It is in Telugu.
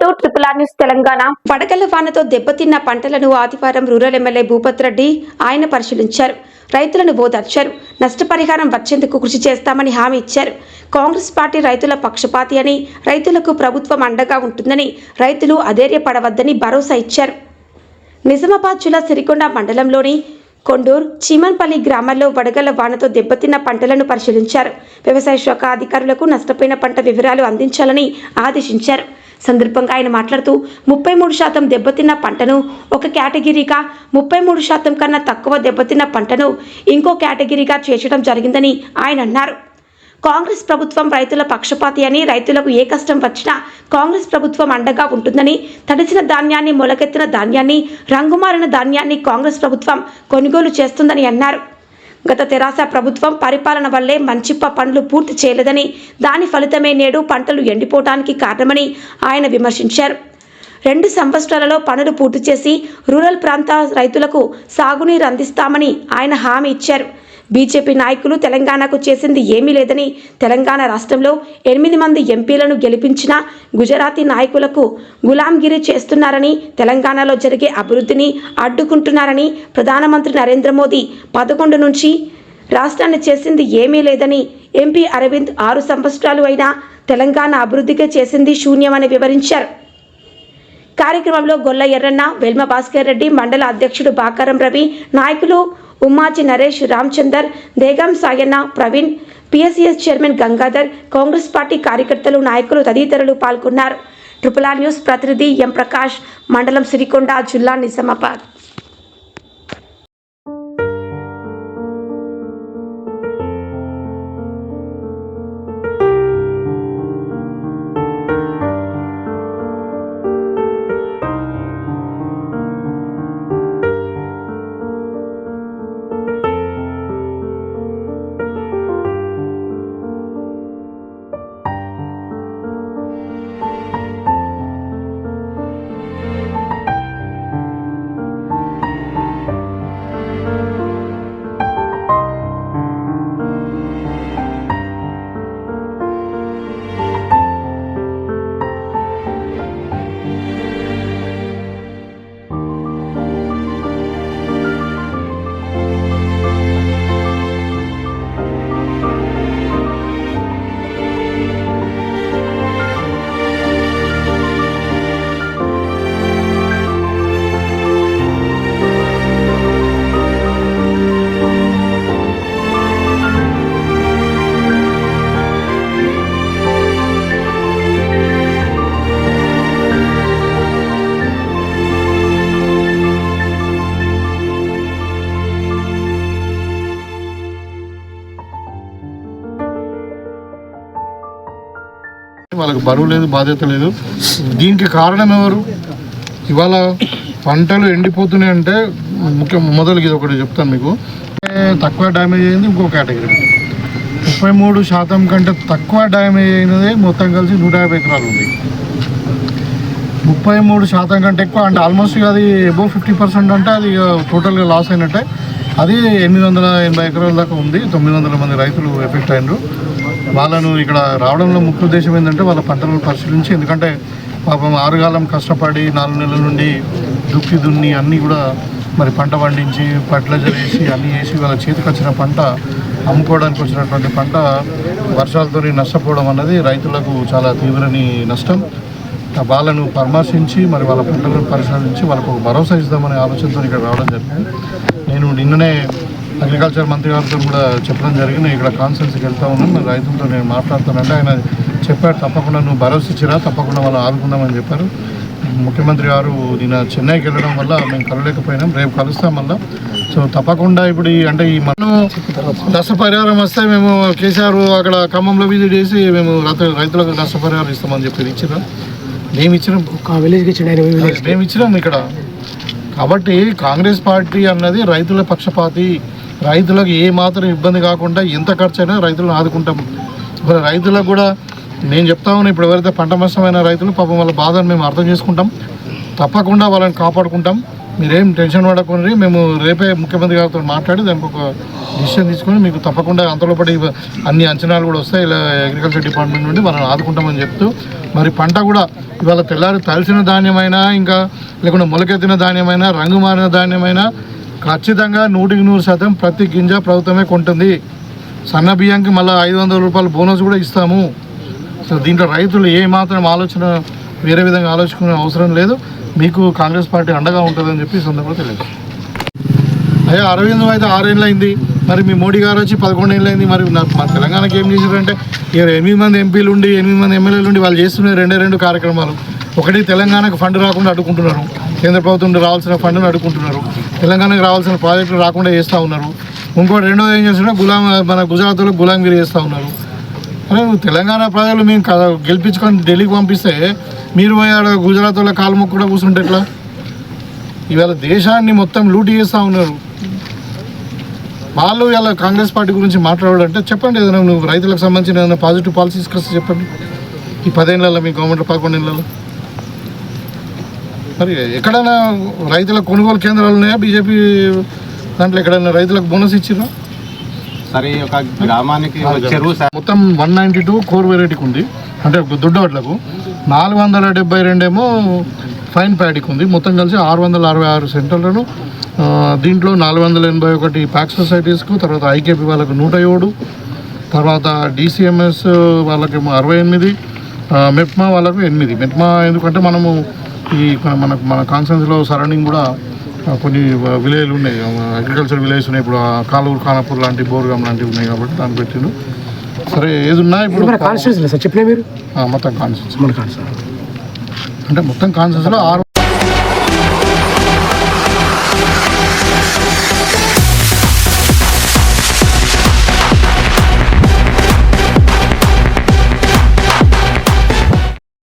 To RRR news Telangana. వడగళ్ల వానతో దెబ్బతిన్న పంటలను ఆదివారం రూరల్ ఎమ్మెల్యే భూపత్ రెడ్డి ఆయన పరిశీలించారు. రైతులను ఓదార్చారు. నష్టపరిహారం వచ్చేందుకు కృషి చేస్తామని హామీ ఇచ్చారు. కాంగ్రెస్ పార్టీ రైతుల పక్షపాతి అని, రైతులకు ప్రభుత్వం అండగా ఉంటుందని, రైతులు అధైర్యపడవద్దని భరోసా ఇచ్చారు. నిజామాబాద్ జిల్లా సిరికొండ మండలంలోని కొండూరు చీమన్పల్లి గ్రామాల్లో వడగళ్ల వానతో దెబ్బతిన్న పంటలను పరిశీలించారు. వ్యవసాయ శాఖ అధికారులకు నష్టపోయిన పంట వివరాలు అందించాలని ఆదేశించారు. సందర్భంగా ఆయన మాట్లాడుతూ 33% దెబ్బతిన్న పంటను ఒక కేటగిరీగా, 33% కన్నా తక్కువ దెబ్బతిన్న పంటను ఇంకో కేటగిరీగా చేర్చడం జరిగిందని ఆయన అన్నారు. కాంగ్రెస్ ప్రభుత్వం రైతుల పక్షపాతి అని, రైతులకు ఏ కష్టం వచ్చినా కాంగ్రెస్ ప్రభుత్వం అండగా ఉంటుందని, తడిసిన ధాన్యాన్ని, మొలకెత్తిన ధాన్యాన్ని, రంగుమారిన ధాన్యాన్ని కాంగ్రెస్ ప్రభుత్వం కొనుగోలు చేస్తుందని అన్నారు. గత తెరాస ప్రభుత్వం పరిపాలన వల్లే మంచిప్ప పనులు పూర్తి చేయలేదని, దాని ఫలితమే నేడు పంటలు ఎండిపోవడానికి కారణమని ఆయన విమర్శించారు. 2 సంవత్సరాలలో పనులు పూర్తి చేసి రూరల్ ప్రాంత రైతులకు సాగునీరు అందిస్తామని ఆయన హామీ ఇచ్చారు. బీజేపీ నాయకులు తెలంగాణకు చేసింది ఏమీ లేదని, తెలంగాణ రాష్ట్రంలో 8 మంది ఎంపీలను గెలిపించిన గుజరాతీ నాయకులకు గులాంగిరి చేస్తున్నారని, తెలంగాణలో జరిగే అభివృద్ధిని అడ్డుకుంటున్నారని, ప్రధానమంత్రి నరేంద్ర మోదీ 11 నుంచి రాష్ట్రాన్ని చేసింది ఏమీ లేదని, ఎంపీ అరవింద్ 6 సంవత్సరాలు అయినా తెలంగాణ అభివృద్ధికే చేసింది శూన్యమని వివరించారు. కార్యక్రమంలో గొల్ల ఎర్రన్న, వెల్మ భాస్కర్ రెడ్డి, మండల అధ్యక్షుడు బాకారం రవి, నాయకులు Ummaji Naresh, Ramachandar, Degam Sayanna, Praveen, PSCS chairman Gangadhar, Congress party కార్యకర్తలు, నాయకులు తదితరులు పాల్గొన్నారు. RRR న్యూస్ ప్రతినిధి ఎం ప్రకాష్, మండలం సిరికొండ, జిల్లా నిజామాబాద్. వాళ్ళకి బరువు లేదు, బాధ్యత లేదు. దీనికి కారణం ఎవరు? ఇవాళ పంటలు ఎండిపోతున్నాయి అంటే మొదలుగా ఇది ఒకటి చెప్తాను మీకు. తక్కువ డ్యామేజ్ అయింది ఇంకో కేటగిరీ. 33% కంటే తక్కువ డ్యామేజ్ అయినది మొత్తం కలిసి 150 ఎకరాలు ఉంది. 33% కంటే ఎక్కువ అంటే ఆల్మోస్ట్ అది అబోవ్ 50% అంటే అది టోటల్గా లాస్ అయినట్టే. అది 880 ఎకరాల దాకా ఉంది. 900 మంది రైతులు ఎఫెక్ట్ అయినరు. వాళ్ళను ఇక్కడ రావడంలో ముఖ్య ఉద్దేశం ఏంటంటే వాళ్ళ పంటలను పరిశీలించి, ఎందుకంటే పాపం 6 కాలం కష్టపడి 4 నెలల నుండి దున్ని అన్నీ కూడా మరి పంట పండించి ఫర్టిలైజర్ వేసి అన్నీ వేసి వాళ్ళ చేతికి వచ్చిన పంట, అమ్ముకోవడానికి వచ్చినటువంటి పంట వర్షాలతో నష్టపోవడం అన్నది రైతులకు చాలా తీవ్రని నష్టం. వాళ్ళను పరామర్శించి మరి వాళ్ళ పంటలను పరిశీలించి వాళ్ళకు ఒక భరోసా ఇద్దామనే ఆలోచనతో ఇక్కడ రావడం జరిగింది. నేను నిన్ననే అగ్రికల్చర్ మంత్రి గారితో కూడా చెప్పడం జరిగింది. ఇక్కడ కాన్ఫరెన్స్కి వెళ్తా ఉన్నాను, మరి రైతులతో నేను మాట్లాడుతానంటే ఆయన చెప్పారు, తప్పకుండా నువ్వు భరోసా ఇచ్చిరా, తప్పకుండా వాళ్ళు ఆదుకుందామని చెప్పారు. ముఖ్యమంత్రి గారు నిన్న చెన్నైకి వెళ్ళడం వల్ల మేము కలలేకపోయినాం, రేపు కలుస్తాం మళ్ళీ. సో తప్పకుండా ఇప్పుడు అంటే ఈ మనం నష్టపరిహారం వస్తే మేము కేసీఆర్ అక్కడ ఖమ్మంలో విజిట్ చేసి మేము రైతులకు నష్టపరిహారం ఇస్తామని చెప్పి ఇచ్చినా, మేము ఇచ్చినాం ఇక్కడ. కాబట్టి కాంగ్రెస్ పార్టీ అన్నది రైతుల పక్షపాతి. రైతులకు ఏ మాత్రం ఇబ్బంది కాకుండా ఎంత ఖర్చు అయినా రైతులను ఆదుకుంటాం. ఇప్పుడు రైతులకు కూడా నేను చెప్తా ఉన్నా, ఇప్పుడు ఎవరైతే పంట నష్టమైన రైతులు పాపం వాళ్ళ బాధను మేము అర్థం చేసుకుంటాం, తప్పకుండా వాళ్ళని కాపాడుకుంటాం. మీరేం టెన్షన్ పడకుండా మేము రేపే ముఖ్యమంత్రి గారితో మాట్లాడి దానికి ఒక డిసిషన్ తీసుకొని మీకు తప్పకుండా అంతలోపటి అన్ని అంచనాలు కూడా వస్తాయి. ఇలా అగ్రికల్చర్ డిపార్ట్మెంట్ నుండి మనం ఆదుకుంటామని చెప్తూ మరి పంట కూడా ఇవాళ తెల్లారి తలిసిన ధాన్యమైనా ఇంకా లేకుండా మొలకెత్తిన ధాన్యమైనా రంగు మారిన ధాన్యమైనా ఖచ్చితంగా 100% ప్రతి గింజ ప్రభుత్వమే కొంటుంది. సన్న బియ్యంకి మళ్ళీ 500 రూపాయల బోనస్ కూడా ఇస్తాము. సో దీంట్లో రైతులు ఏమాత్రం ఆలోచన వేరే విధంగా ఆలోచించుకునే అవసరం లేదు. మీకు కాంగ్రెస్ పార్టీ అండగా ఉంటుందని చెప్పి ఈ సందర్భంగా తెలియదు. అయ్యా అరవింద్ అయితే 6 ఏళ్ళు అయింది, మరి మీ మోడీ గారు వచ్చి 11 ఏళ్ళు అయింది. మరి మా తెలంగాణకి ఏం చేశారంటే 8 మంది ఎంపీలు ఉండి 8 మంది ఎమ్మెల్యేలు ఉండి వాళ్ళు చేస్తున్న రెండు కార్యక్రమాలు. ఒకటి తెలంగాణకు ఫండ్ రాకుండా అడ్డుకుంటున్నారు, కేంద్ర ప్రభుత్వం నుండి రావాల్సిన ఫండ్ను అడ్డుకుంటున్నారు, తెలంగాణకు రావాల్సిన ప్రాజెక్టులు రాకుండా చేస్తూ ఉన్నారు. ఇంకోటి రెండోది ఏం చేస్తున్నా మన గుజరాత్లో గులాంగిరి చేస్తూ ఉన్నారు. అరే తెలంగాణ ప్రజలు మేము గెలిపించుకొని ఢిల్లీకి పంపిస్తే మీరు గుజరాత్ వాళ్ళ కాలు మొక్కు కూడా కూర్చుంటే ఎట్లా? ఇవాళ దేశాన్ని మొత్తం లూటీ చేస్తూ ఉన్నారు వాళ్ళు. ఇలా కాంగ్రెస్ పార్టీ గురించి మాట్లాడాలంటే చెప్పండి, ఏదైనా నువ్వు రైతులకు సంబంధించిన ఏదైనా పాజిటివ్ పాలసీస్ వస్తే చెప్పండి. ఈ 10 ఏళ్ళలో మీ గవర్నమెంట్ 11 ఏళ్ళలో మరి ఎక్కడైనా రైతుల కొనుగోలు కేంద్రాలు ఉన్నాయా? బీజేపీ దాంట్లో ఎక్కడైనా రైతులకు బోనస్ ఇచ్చిరా? సరే ఒక గ్రామానికి మొత్తం 192 కోర్ వెరైటీకి ఉంది, అంటే దొడ్డ వడ్లకు 472 ఏమో ఫైన్ ప్యాడీకి ఉంది. మొత్తం కలిసి 666 సెంటర్లను. దీంట్లో 481 ప్యాక్ సొసైటీస్కు, తర్వాత ఐకేపీ వాళ్ళకు 107, తర్వాత డిసిఎంఎస్ వాళ్ళకేమో 68, మెప్మా వాళ్ళకు 8. మెప్మా ఎందుకంటే మనము ఈ మన కాన్స్టెన్సీలో సరౌండింగ్ కూడా కొన్ని విలేజ్లు ఉన్నాయి, అగ్రికల్చర్ విలేజ్ ఉన్నాయి. ఇప్పుడు కాలూరు ఖానాపూర్ లాంటి బోర్గాం లాంటివి ఉన్నాయి కాబట్టి దాన్ని పెట్టిండు. సరే ఏదున్నా ఇప్పుడు కాన్స్టిట్యూన్సీ సార్ చెప్పినా మీరు మొత్తం కాన్స్టిట్యూన్సీ అంటే మొత్తం కాన్స్టిట్యూన్సీలో